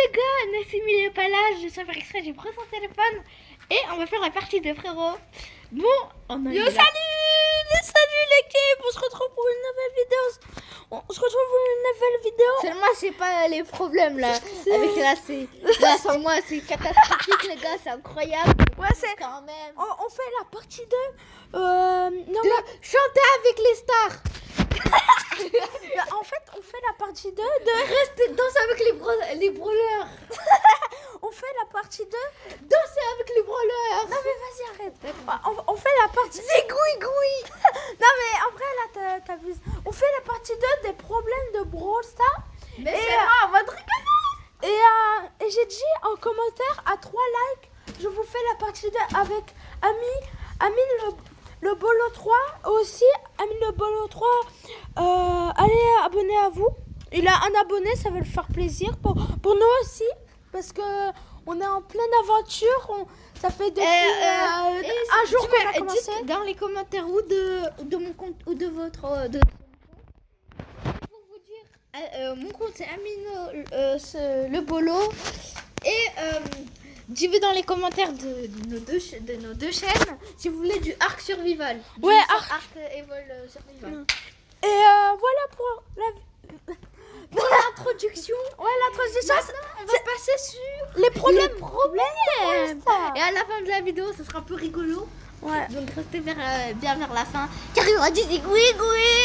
les gars, Nassimi n'est pas là, je sais faire exprès, j'ai pris son téléphone et on va faire la partie de frérot. Bon, on a Yo, salut l'équipe, on se retrouve pour une nouvelle vidéo. On se retrouve pour une nouvelle vidéo. Seulement c'est pas les problèmes là, avec là sans moi c'est catastrophique les gars, c'est incroyable. Ouais, c'est quand même. on fait la partie 2. Non, De chanter avec les stars. en fait, on fait la partie 2 de Rester danser avec les brawlers. on fait la partie 2. Danser avec les brawlers. Non mais vas-y, arrête. On fait la partie Zigouigoui. Non mais en vrai là t'abuses. On fait la partie 2 des problèmes de Brawl Stars. Mais Et, c'est moi, on va te rigoler. Et j'ai dit en commentaire à 3 likes, je vous fais la partie 2 avec Amine le Bolo 3 aussi. Amine le Bolo 3, allez abonner à vous. Il a un abonné, ça va le faire plaisir pour nous aussi. Parce que on est en pleine aventure. Ça fait depuis un jour qu'on a commencé. Dites dans les commentaires ou de mon compte ou de votre pour vous dire mon compte c'est Amine le Bolo et dites dans les commentaires de nos deux chaînes si vous voulez du Arc Survival. Ouais, Arc Evil Survival. Et voilà pour l'introduction. Ouais, l'introduction. On va passer sur les problèmes. Et à la fin de la vidéo, ça sera un peu rigolo. Ouais. Donc restez bien vers la fin. Car il y aura du zigouigoui.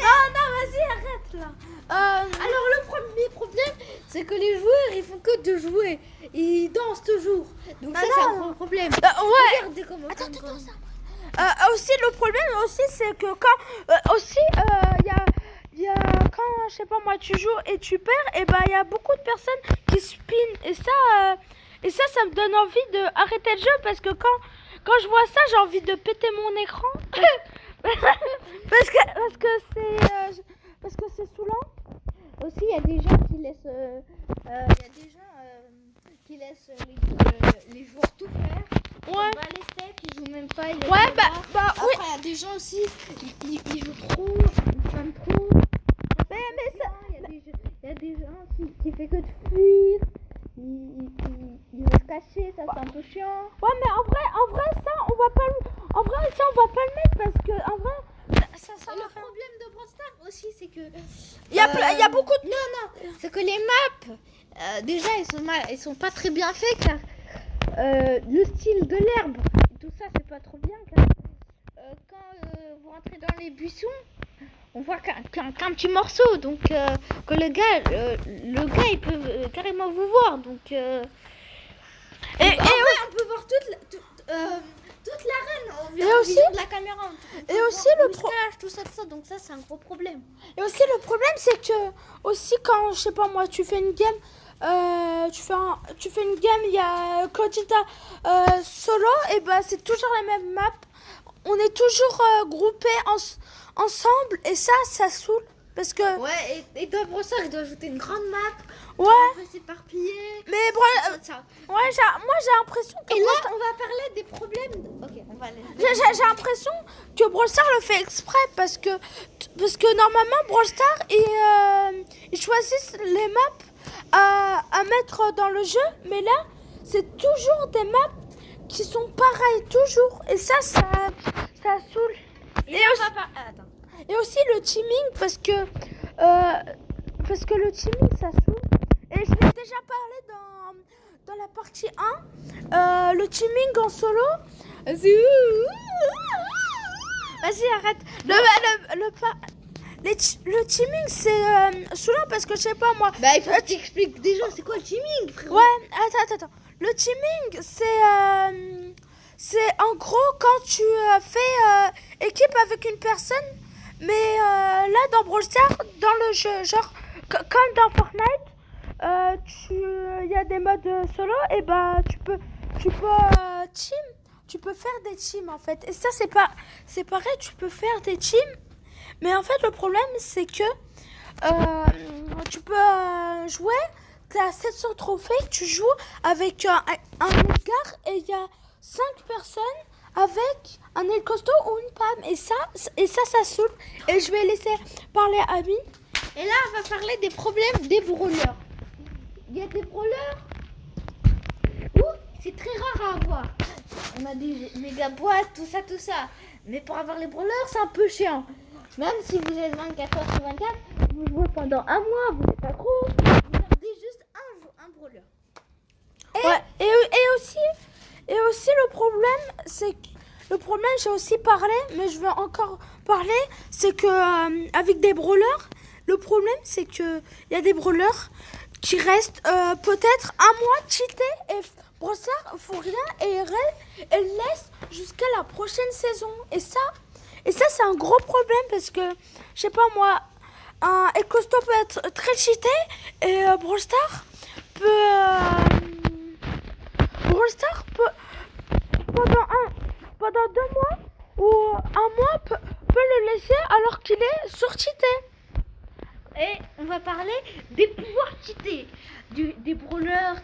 Non, vas-y, arrête là. Alors le premier problème, c'est que les joueurs, ils font que de jouer. Ils dansent toujours. Donc ça, c'est un gros problème. Ouais. Regardez comment. Attends, ça. Aussi, le problème aussi, c'est que quand il y a quand je sais pas moi tu joues et tu perds, et ben il y a beaucoup de personnes qui spin et ça me donne envie de arrêter le jeu parce que quand je vois ça, j'ai envie de péter mon écran parce que c'est saoulant. Aussi, il y a des gens qui laissent les joueurs tout faire. Ouais. Pas les steaks, ils jouent même pas. Ouais, bah Après, oui. il y a des gens aussi, ils jouent trop, ils font trop. Mais ça. Il y a des gens qui font que de fuir. Ils vont se cacher, ça c'est un peu chiant. Ouais, mais en vrai ça on va pas le mettre parce que en vrai ça le problème de Brawl Stars aussi c'est que il y a beaucoup de non, c'est que les maps déjà ils sont pas très bien faits car le style de l'herbe tout ça c'est pas trop bien car quand vous rentrez dans les buissons on voit qu'un petit morceau donc que le gars il peut carrément vous voir donc et on peut voir toute l'arène et aussi de la caméra et aussi le tout ça donc ça c'est un gros problème. Et aussi le problème c'est que aussi quand je sais pas moi tu fais une game tu fais une game il y a Codita solo et ben c'est toujours les mêmes maps. On est toujours groupés ensemble et ça saoule parce que ouais et dans Brawl Stars il doit ajouter une grande map. Ouais. On va s'éparpiller. Mais ça. Ouais, moi j'ai l'impression que et là on va parler des problèmes. Ok, on va aller. J'ai l'impression que Brawl Stars le fait exprès parce que normalement Brawl Stars ils choisissent les maps à mettre dans le jeu, mais là c'est toujours des maps qui sont pareilles toujours et ça saoule. Et aussi le teaming parce que le teaming ça saoule. Et je l'ai déjà parlé dans la partie 1. Le teaming en solo. Vas-y, arrête. Le teaming, c'est saoulant parce que je sais pas moi. Bah, il faut que tu expliques déjà c'est quoi le teaming, frérot. Ouais, attends. Le teaming, c'est en gros quand tu fais équipe avec une personne. Mais là, dans Brawl Stars, dans le jeu, genre comme dans Fortnite. Il y a des modes solo et bah tu peux team, tu peux faire des teams en fait et ça c'est pareil, tu peux faire des teams mais en fait le problème c'est que tu peux jouer, t'as 700 trophées, tu joues avec un Edgar et il y a 5 personnes avec un El Costo ou une Pam et ça saoule et je vais laisser parler à Amine. Et là on va parler des problèmes des brawlers. il y a des brawlers où c'est très rare à avoir. On a des méga boîtes, tout ça. Mais pour avoir les brawlers, c'est un peu chiant. Même si vous êtes 24 heures sur 24, vous jouez pendant un mois, vous n'êtes pas trop, vous gardez juste un brawler. Ouais, et aussi le problème, c'est que j'ai aussi parlé, mais je vais encore parler, c'est que avec des brawlers, le problème c'est que il y a des brawlers qui restent peut-être un mois cheatés et Brawl Stars font rien et laissent jusqu'à la prochaine saison. Et ça c'est un gros problème parce que je sais pas moi, un El Costo peut être très cheaté et Brawl Stars peut pendant 2 mois ou un mois peut le laisser alors qu'il est surcheaté. Et on va parler des pouvoirs cheatés, des brawlers,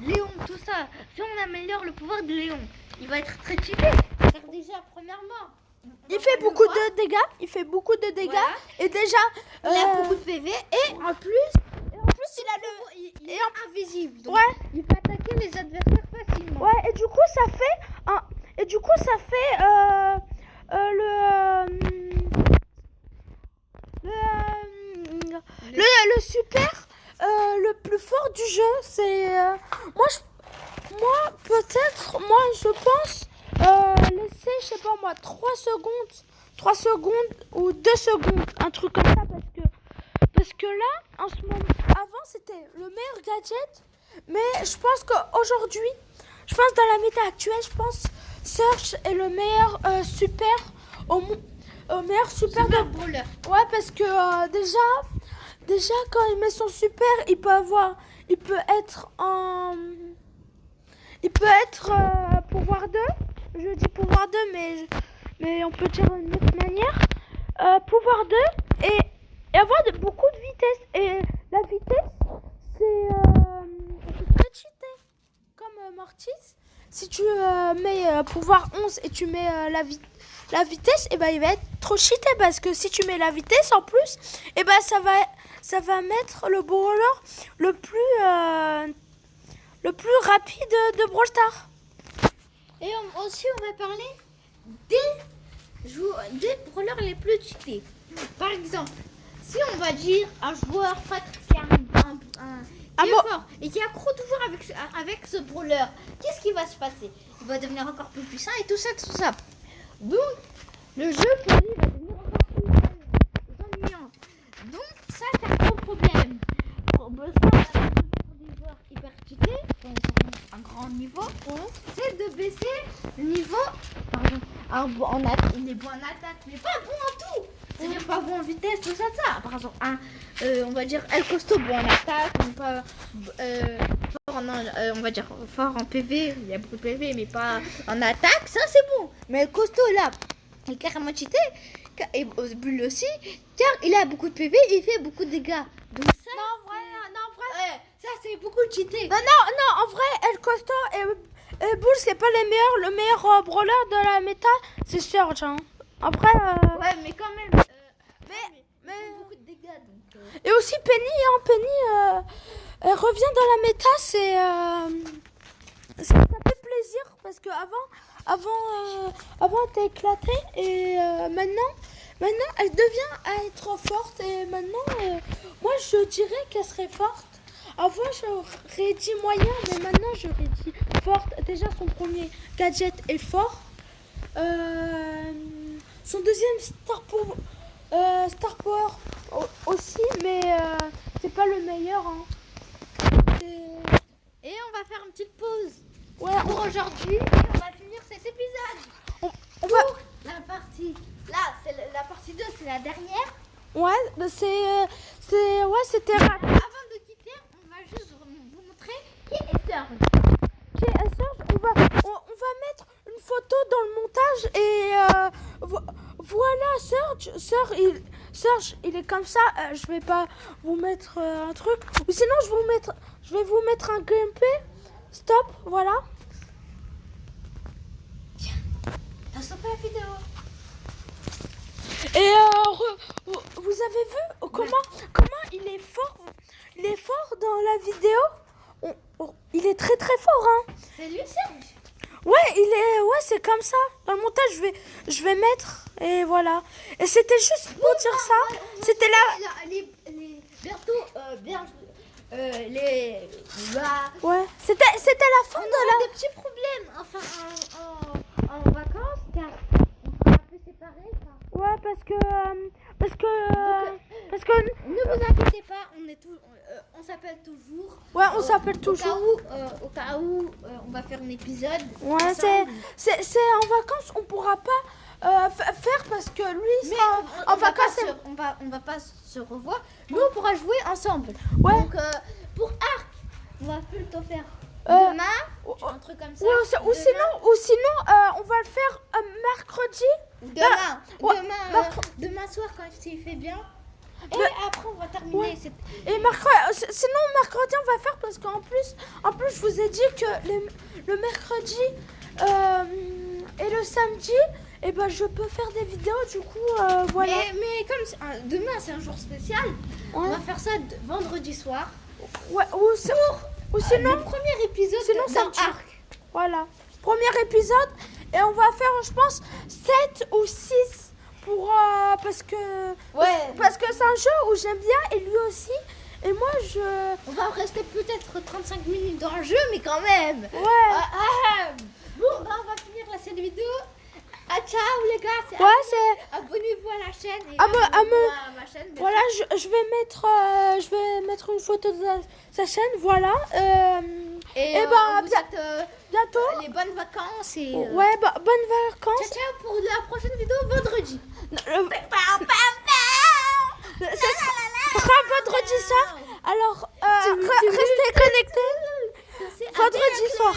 Léon, tout ça. Si on améliore le pouvoir de Léon, il va être très cheaté. Car déjà, premièrement, il fait beaucoup de dégâts. Voilà. Et déjà il a beaucoup de PV et en plus il est invisible. Donc ouais. il peut attaquer les adversaires facilement. Ouais, et du coup ça fait le super le plus fort du jeu. C'est moi je pense laisser, je sais pas moi, 3 secondes ou 2 secondes, un truc comme ça, parce que là en ce moment, avant c'était le meilleur gadget, mais je pense qu'aujourd'hui, dans la méta actuelle, je pense Search est le meilleur super au meilleur super de brawler. Ouais, parce que déjà quand il met son super, il peut être pouvoir 2. Je dis pouvoir 2, mais on peut dire d'une autre manière. Pouvoir 2 et avoir beaucoup de vitesse. Et la vitesse, c'est très cheaté. Comme Mortis, si tu mets pouvoir 11 et tu mets la vitesse, et ben il va être trop cheaté, parce que si tu mets la vitesse en plus, et ben ça va mettre le brawler le plus rapide de Brawl Stars. Et aussi on va parler des brawlers les plus cheatés. Par exemple, si on va dire un joueur qui est fort et qui accroît toujours avec ce brawler, qu'est-ce qui va se passer? Il va devenir encore plus puissant et tout ça. Donc, le jeu pour lui va devenir encore plus ennuyant. Donc, ça, c'est un gros problème. Pour des joueurs hyper cheatés, quand ils sont à un grand niveau, c'est de baisser le niveau. Il est bon en attaque, mais pas bon en tout. C'est-à-dire pas bon en vitesse, tout ça. Par exemple, on va dire El Costo bon en attaque, mais pas on va dire fort en PV. Il y a beaucoup de PV, mais pas en attaque. Ça, c'est bon. Mais El Costo, là, il est carrément cheaté. Et Bull aussi, car il a beaucoup de PV et il fait beaucoup de dégâts. Donc ça, Non, en vrai. ça, c'est beaucoup cheaté. Non, en vrai, El Costo et Bull, c'est pas les meilleurs. Le meilleur brawler de la méta, c'est Surge. Hein. Après. Ouais, mais quand même. Mais il fait beaucoup de dégâts. Donc, Et aussi Penny, elle revient dans la méta, ça fait plaisir, parce que avant elle était éclatée, et maintenant elle devient à être forte, et maintenant moi je dirais qu'elle serait forte. Avant j'aurais dit moyen, mais maintenant j'aurais dit forte. Déjà son premier gadget est fort, son deuxième Star Power aussi, mais c'est pas le meilleur. Hein. Et on va faire une petite pause Ouais, pour aujourd'hui, et on va finir cet épisode. on va. La partie, là, c'est la partie 2, c'est la dernière. Ouais, bah c'était rapide. Avant de quitter, on va juste vous montrer qui est Surge. Ok, Serge, on va mettre une photo dans le montage, et voilà Serge, il est comme ça. Je vais pas vous mettre un truc, ou sinon je vais vous mettre un gameplay. Stop, voilà. Tiens, t'as stoppé la vidéo. Et vous avez vu comment il est fort dans la vidéo. il est très très fort, hein. C'est lui, Serge. Ouais, c'est comme ça. Dans le montage, je vais mettre, et voilà. Et c'était juste pour dire ça. C'était là. Bientôt, les... Bah, Ouais, c'était la fin on de aura des petits problèmes, enfin, en vacances, car on sera un peu séparés. Ouais, parce que Ne vous inquiétez pas, on s'appelle toujours. ouais, on s'appelle toujours. Au cas où, on va faire un épisode. Ouais, ensemble. c'est en vacances, on pourra pas faire parce que lui Mais sera en vacances. on va pas se revoir. Nous, on pourra jouer ensemble. Ouais. Donc, pour Arc, on va plutôt faire Euh, demain, un truc comme ça. Ou sinon, on va le faire mercredi. Demain, Ouais, demain soir quand il fait bien. Et Mais- après, on va terminer. Ouais. Et sinon mercredi on va faire parce qu'en plus je vous ai dit que le mercredi et le samedi et ben je peux faire des vidéos du coup voilà. Mais comme demain, c'est un jour spécial, on Ouais. va faire ça vendredi soir. Ouais, ou sinon Le premier épisode sinon dans samedi. Arc. Voilà. Premier épisode et on va faire je pense 7 ou 6 pour parce que Ouais. parce que c'est un jeu où j'aime bien et lui aussi et moi je On va rester peut-être 35 minutes dans le jeu, mais quand même. ouais. Bon, bah, on va finir cette vidéo. Ah, ciao les gars. Ouais, c'est Abonnez-vous à la chaîne. Et À me- à ma chaîne. bien voilà, je vais mettre une photo de sa chaîne, voilà. Et, ben, on vous bien- souhaite bientôt. les bonnes vacances. Et, Ouais, bonnes ciao, vacances. ciao pour la prochaine vidéo vendredi. Ça sera vendredi soir. Alors, restez connectés. Vendredi soir.